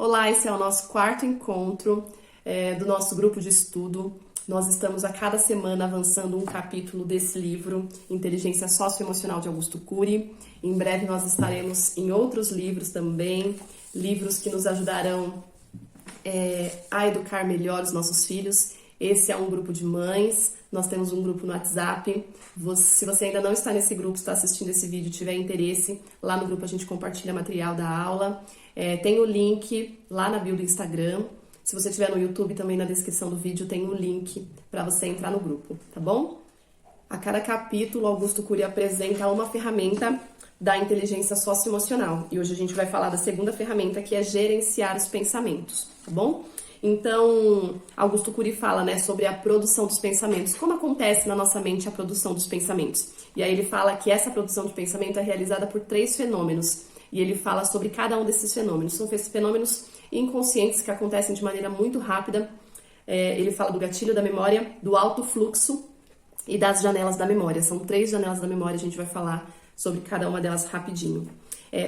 Olá, esse é o nosso quarto encontro do nosso grupo de estudo. Nós estamos a cada semana avançando um capítulo desse livro, Inteligência Socioemocional de Augusto Cury. Em breve nós estaremos em outros livros também, livros que nos ajudarão a educar melhor os nossos filhos. Esse é um grupo de mães, nós temos um grupo no WhatsApp. Se você ainda não está nesse grupo, está assistindo esse vídeo, tiver interesse, lá no grupo a gente compartilha material da aula. Tem o link lá na bio do Instagram. Se você estiver no YouTube, também na descrição do vídeo tem um link para você entrar no grupo, tá bom? A cada capítulo, Augusto Cury apresenta uma ferramenta da inteligência socioemocional. E hoje a gente vai falar da segunda ferramenta, que é gerenciar os pensamentos, tá bom? Então, Augusto Cury fala, sobre a produção dos pensamentos. Como acontece na nossa mente a produção dos pensamentos? E aí ele fala que essa produção de pensamento é realizada por 3 fenômenos. E ele fala sobre cada um desses fenômenos. São fenômenos inconscientes que acontecem de maneira muito rápida. Ele fala do gatilho da memória, do alto fluxo e das janelas da memória. São 3 janelas da memória, a gente vai falar sobre cada uma delas rapidinho.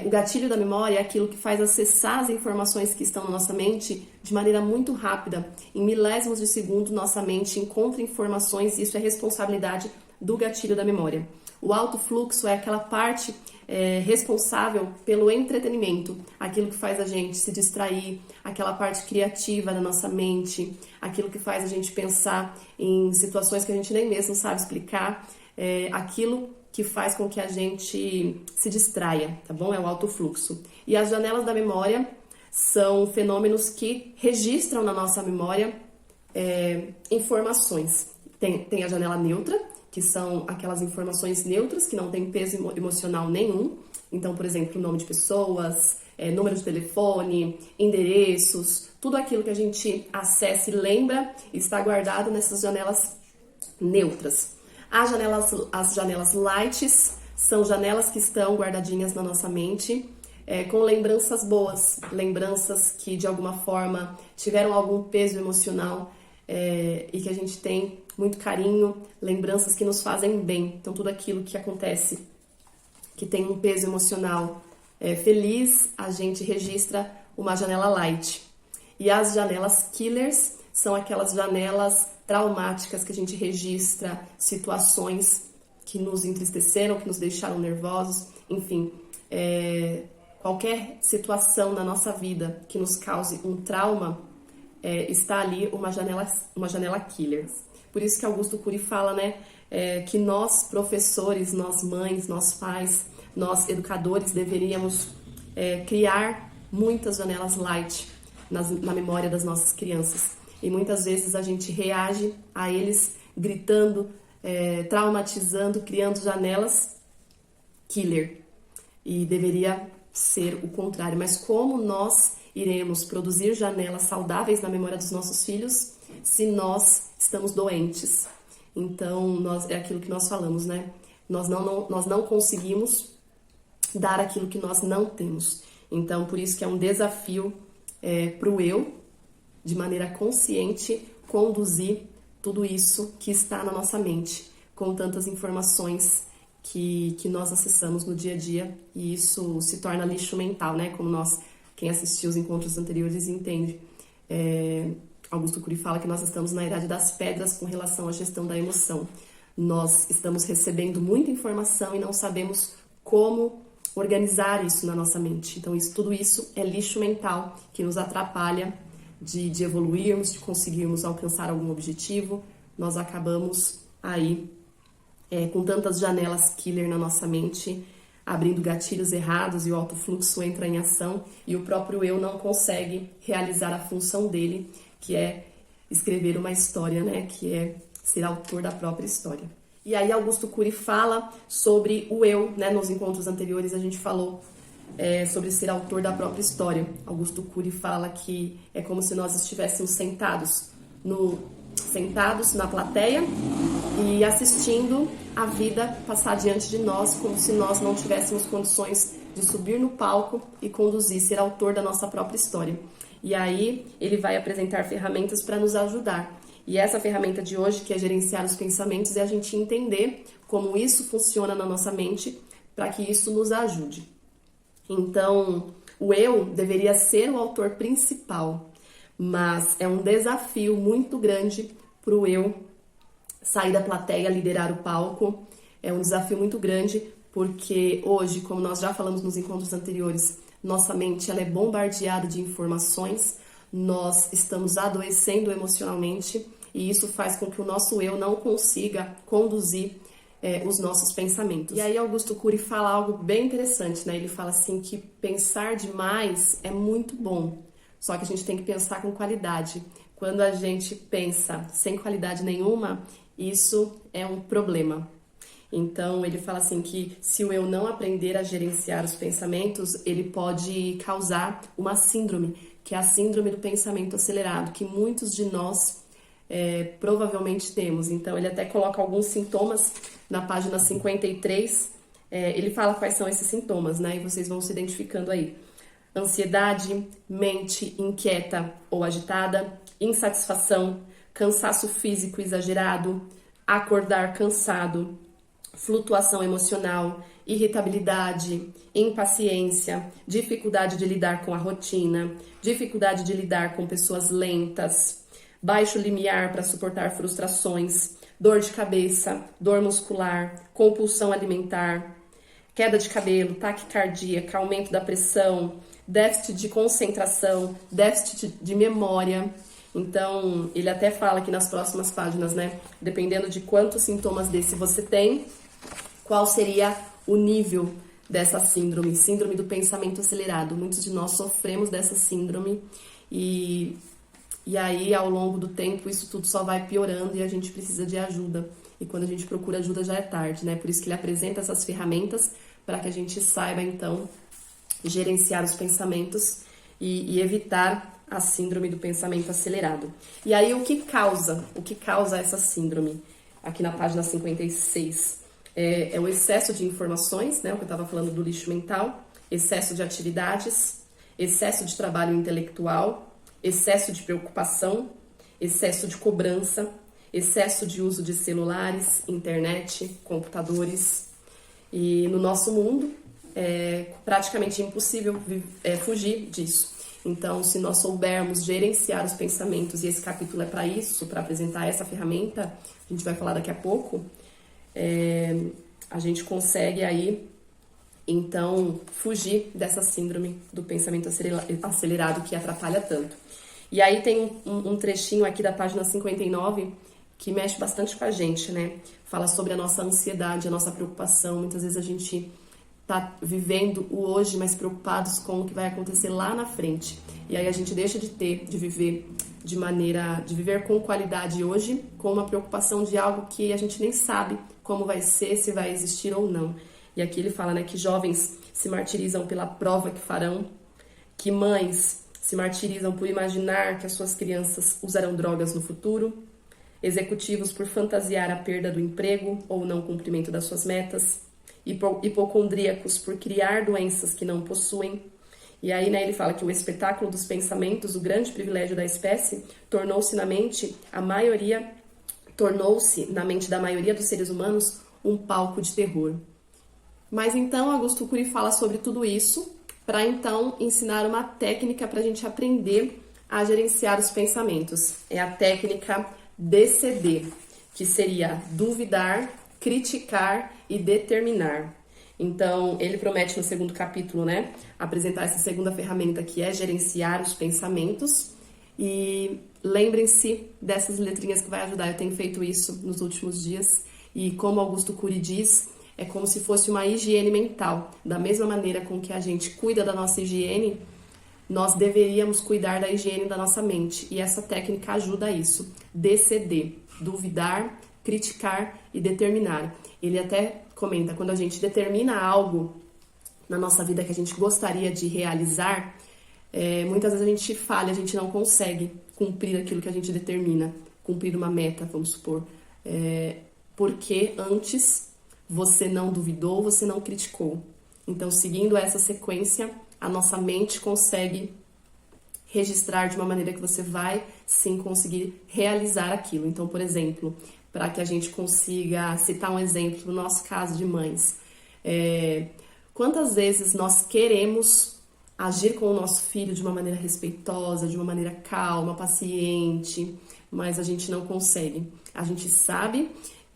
O gatilho da memória é aquilo que faz acessar as informações que estão na nossa mente de maneira muito rápida. Em milésimos de segundo, nossa mente encontra informações e isso é responsabilidade do gatilho da memória. O alto fluxo é aquela parte responsável pelo entretenimento, aquilo que faz a gente se distrair, aquela parte criativa da nossa mente, aquilo que faz a gente pensar em situações que a gente nem mesmo sabe explicar, aquilo que faz com que a gente se distraia, tá bom? É o alto fluxo. E as janelas da memória são fenômenos que registram na nossa memória informações. Tem a janela neutra, que são aquelas informações neutras, que não tem peso emocional nenhum. Então, por exemplo, nome de pessoas, número de telefone, endereços, tudo aquilo que a gente acessa e lembra está guardado nessas janelas neutras. As janelas lights são janelas que estão guardadinhas na nossa mente, com lembranças boas, lembranças que de alguma forma tiveram algum peso emocional e que a gente tem muito carinho, lembranças que nos fazem bem. Então tudo aquilo que acontece, que tem um peso emocional feliz, a gente registra uma janela light. E as janelas killers são aquelas janelas traumáticas que a gente registra situações que nos entristeceram, que nos deixaram nervosos, enfim, qualquer situação na nossa vida que nos cause um trauma, está ali uma janela killer. Por isso que Augusto Cury fala, que nós professores, nós mães, nós pais, nós educadores deveríamos criar muitas janelas light na memória das nossas crianças. E muitas vezes a gente reage a eles gritando, traumatizando, criando janelas killer. E deveria ser o contrário. Mas como nós iremos produzir janelas saudáveis na memória dos nossos filhos se nós estamos doentes? Então, é aquilo que nós falamos, Nós não conseguimos dar aquilo que nós não temos. Então, por isso que é um desafio para o eu, de maneira consciente, conduzir tudo isso que está na nossa mente, com tantas informações que nós acessamos no dia a dia, e isso se torna lixo mental, Como quem assistiu os encontros anteriores entende. Augusto Cury fala que nós estamos na idade das pedras com relação à gestão da emoção. Nós estamos recebendo muita informação e não sabemos como organizar isso na nossa mente. Então, tudo isso é lixo mental que nos atrapalha de evoluirmos, de conseguirmos alcançar algum objetivo. Nós acabamos aí com tantas janelas killer na nossa mente, abrindo gatilhos errados, e o alto fluxo entra em ação e o próprio eu não consegue realizar a função dele, que é escrever uma história, que é ser autor da própria história. E aí Augusto Cury fala sobre o eu, Nos encontros anteriores a gente falou sobre ser autor da própria história. Augusto Cury fala que é como se nós estivéssemos sentados na plateia e assistindo a vida passar diante de nós, como se nós não tivéssemos condições de subir no palco e conduzir, ser autor da nossa própria história. E aí ele vai apresentar ferramentas para nos ajudar. E essa ferramenta de hoje, que é gerenciar os pensamentos, é a gente entender como isso funciona na nossa mente para que isso nos ajude. Então, O eu deveria ser o autor principal, mas é um desafio muito grande para o eu sair da plateia, liderar o palco. É um desafio muito grande porque hoje, como nós já falamos nos encontros anteriores, nossa mente ela é bombardeada de informações, nós estamos adoecendo emocionalmente e isso faz com que o nosso eu não consiga conduzir os nossos pensamentos. E aí Augusto Cury fala algo bem interessante, né? Ele fala assim que pensar demais é muito bom, só que a gente tem que pensar com qualidade. Quando a gente pensa sem qualidade nenhuma, isso é um problema. Então, ele fala assim que se o eu não aprender a gerenciar os pensamentos, ele pode causar uma síndrome, que é a síndrome do pensamento acelerado, que muitos de nós provavelmente temos. Então, ele até coloca alguns sintomas na página 53. Ele fala quais são esses sintomas, né? E vocês vão se identificando aí. Ansiedade, mente inquieta ou agitada, insatisfação, cansaço físico exagerado, acordar cansado, flutuação emocional, irritabilidade, impaciência, dificuldade de lidar com a rotina, dificuldade de lidar com pessoas lentas, baixo limiar para suportar frustrações, dor de cabeça, dor muscular, compulsão alimentar, queda de cabelo, taquicardia, aumento da pressão, déficit de concentração, déficit de memória. Então, ele até fala aqui nas próximas páginas, né? Dependendo de quantos sintomas desse você tem, qual seria o nível dessa síndrome, síndrome do pensamento acelerado. Muitos de nós sofremos dessa síndrome e aí, ao longo do tempo, isso tudo só vai piorando e a gente precisa de ajuda. E quando a gente procura ajuda, já é tarde, né? Por isso que ele apresenta essas ferramentas para que a gente saiba, então, gerenciar os pensamentos e evitar a síndrome do pensamento acelerado. E aí, o que causa essa síndrome? Aqui na página 56. É o excesso de informações, né? O que eu estava falando do lixo mental, excesso de atividades, excesso de trabalho intelectual, excesso de preocupação, excesso de cobrança, excesso de uso de celulares, internet, computadores. E no nosso mundo é praticamente impossível fugir disso. Então, se nós soubermos gerenciar os pensamentos, e esse capítulo é para isso, para apresentar essa ferramenta, a gente vai falar daqui a pouco, a gente consegue aí, então, fugir dessa síndrome do pensamento acelerado que atrapalha tanto. E aí tem um trechinho aqui da página 59 que mexe bastante com a gente, né? Fala sobre a nossa ansiedade, a nossa preocupação. Muitas vezes a gente tá vivendo o hoje, mas preocupados com o que vai acontecer lá na frente. E aí a gente deixa de viver de viver com qualidade hoje, com uma preocupação de algo que a gente nem sabe como vai ser, se vai existir ou não. E aqui ele fala, né, que jovens se martirizam pela prova que farão, que mães se martirizam por imaginar que as suas crianças usarão drogas no futuro, executivos por fantasiar a perda do emprego ou o não cumprimento das suas metas, hipocondríacos por criar doenças que não possuem. E aí, né, ele fala que o espetáculo dos pensamentos, o grande privilégio da espécie, tornou-se na mente da maioria dos seres humanos um palco de terror. Mas então, Augusto Cury fala sobre tudo isso para então ensinar uma técnica para a gente aprender a gerenciar os pensamentos. É a técnica DCD, que seria duvidar, criticar e determinar. Então, ele promete no segundo capítulo, né, apresentar essa segunda ferramenta que é gerenciar os pensamentos. E lembrem-se dessas letrinhas que vai ajudar. Eu tenho feito isso nos últimos dias e, como Augusto Cury diz, é como se fosse uma higiene mental. Da mesma maneira com que a gente cuida da nossa higiene, nós deveríamos cuidar da higiene da nossa mente. E essa técnica ajuda a isso. DCD, duvidar, criticar e determinar. Ele até comenta, quando a gente determina algo na nossa vida que a gente gostaria de realizar, muitas vezes a gente falha, a gente não consegue cumprir aquilo que a gente determina, cumprir uma meta, vamos supor, porque antes você não duvidou, você não criticou. Então, seguindo essa sequência, a nossa mente consegue registrar de uma maneira que você vai sim conseguir realizar aquilo. Então, por exemplo, para que a gente consiga citar um exemplo no nosso caso de mães, quantas vezes nós queremos agir com o nosso filho de uma maneira respeitosa, de uma maneira calma, paciente, mas a gente não consegue. A gente sabe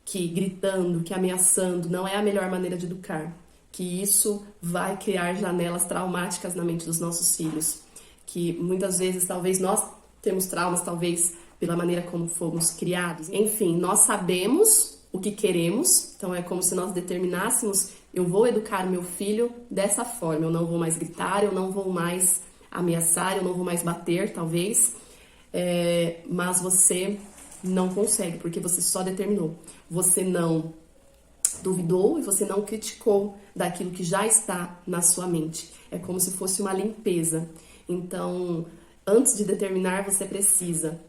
que gritando, que ameaçando não é a melhor maneira de educar, que isso vai criar janelas traumáticas na mente dos nossos filhos, que muitas vezes talvez nós temos traumas, talvez pela maneira como fomos criados. Enfim, nós sabemos o que queremos, então é como se nós determinássemos: eu vou educar meu filho dessa forma, eu não vou mais gritar, eu não vou mais ameaçar, eu não vou mais bater, talvez, mas você não consegue, porque você só determinou. Você não duvidou e você não criticou daquilo que já está na sua mente. É como se fosse uma limpeza. Então, antes de determinar, você precisa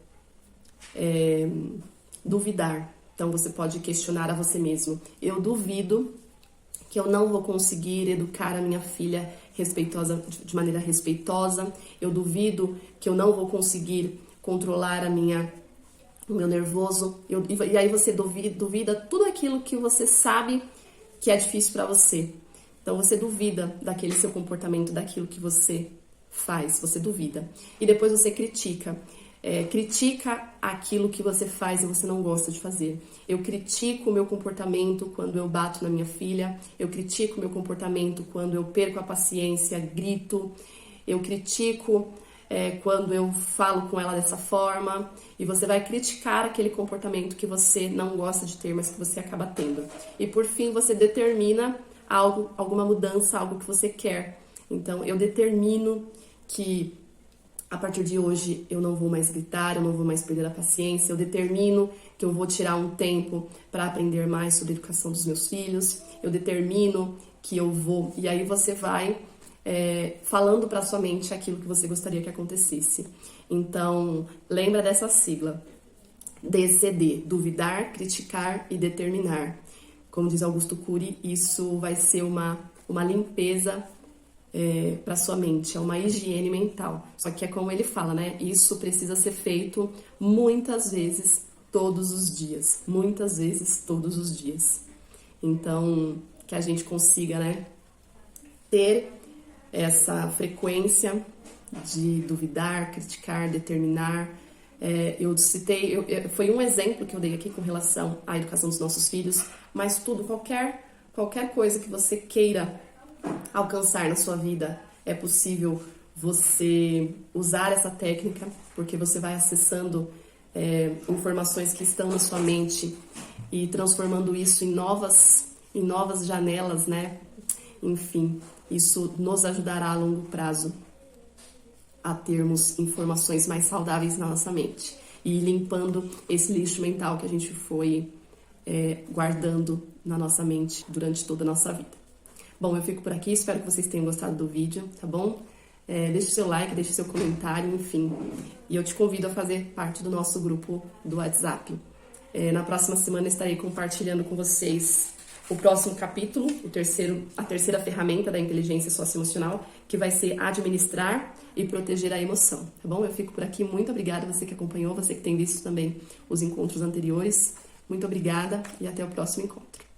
duvidar. Então, você pode questionar a você mesmo: eu duvido que eu não vou conseguir educar a minha filha de maneira respeitosa. Eu duvido que eu não vou conseguir controlar o meu nervoso. E aí você duvida tudo aquilo que você sabe que é difícil para você. Então você duvida daquele seu comportamento, daquilo que você faz, você duvida. E depois você critica. Critica aquilo que você faz e você não gosta de fazer. Eu critico o meu comportamento quando eu bato na minha filha, eu critico o meu comportamento quando eu perco a paciência, grito, eu critico quando eu falo com ela dessa forma, e você vai criticar aquele comportamento que você não gosta de ter, mas que você acaba tendo. E por fim, você determina algo, alguma mudança, algo que você quer. Então, eu determino que a partir de hoje eu não vou mais gritar, eu não vou mais perder a paciência, eu determino que eu vou tirar um tempo para aprender mais sobre a educação dos meus filhos, eu determino que eu vou... E aí você vai falando para sua mente aquilo que você gostaria que acontecesse. Então, lembra dessa sigla, DCD, duvidar, criticar e determinar. Como diz Augusto Cury, isso vai ser uma limpeza para sua mente, é uma higiene mental. Só que é como ele fala, né? Isso precisa ser feito muitas vezes, todos os dias. Muitas vezes, todos os dias. Então, que a gente consiga, né, ter essa frequência de duvidar, criticar, determinar. Eu citei, foi um exemplo que eu dei aqui com relação à educação dos nossos filhos, mas tudo, qualquer coisa que você queira alcançar na sua vida, é possível você usar essa técnica, porque você vai acessando informações que estão na sua mente e transformando isso em novas janelas, né? Enfim, isso nos ajudará a longo prazo a termos informações mais saudáveis na nossa mente e limpando esse lixo mental que a gente foi guardando na nossa mente durante toda a nossa vida. Bom, eu fico por aqui, espero que vocês tenham gostado do vídeo, tá bom? Deixe o seu like, deixe o seu comentário, enfim. E eu te convido a fazer parte do nosso grupo do WhatsApp. Na próxima semana estarei compartilhando com vocês o próximo capítulo, a terceira ferramenta da inteligência socioemocional, que vai ser administrar e proteger a emoção, tá bom? Eu fico por aqui, muito obrigada você que acompanhou, você que tem visto também os encontros anteriores. Muito obrigada e até o próximo encontro.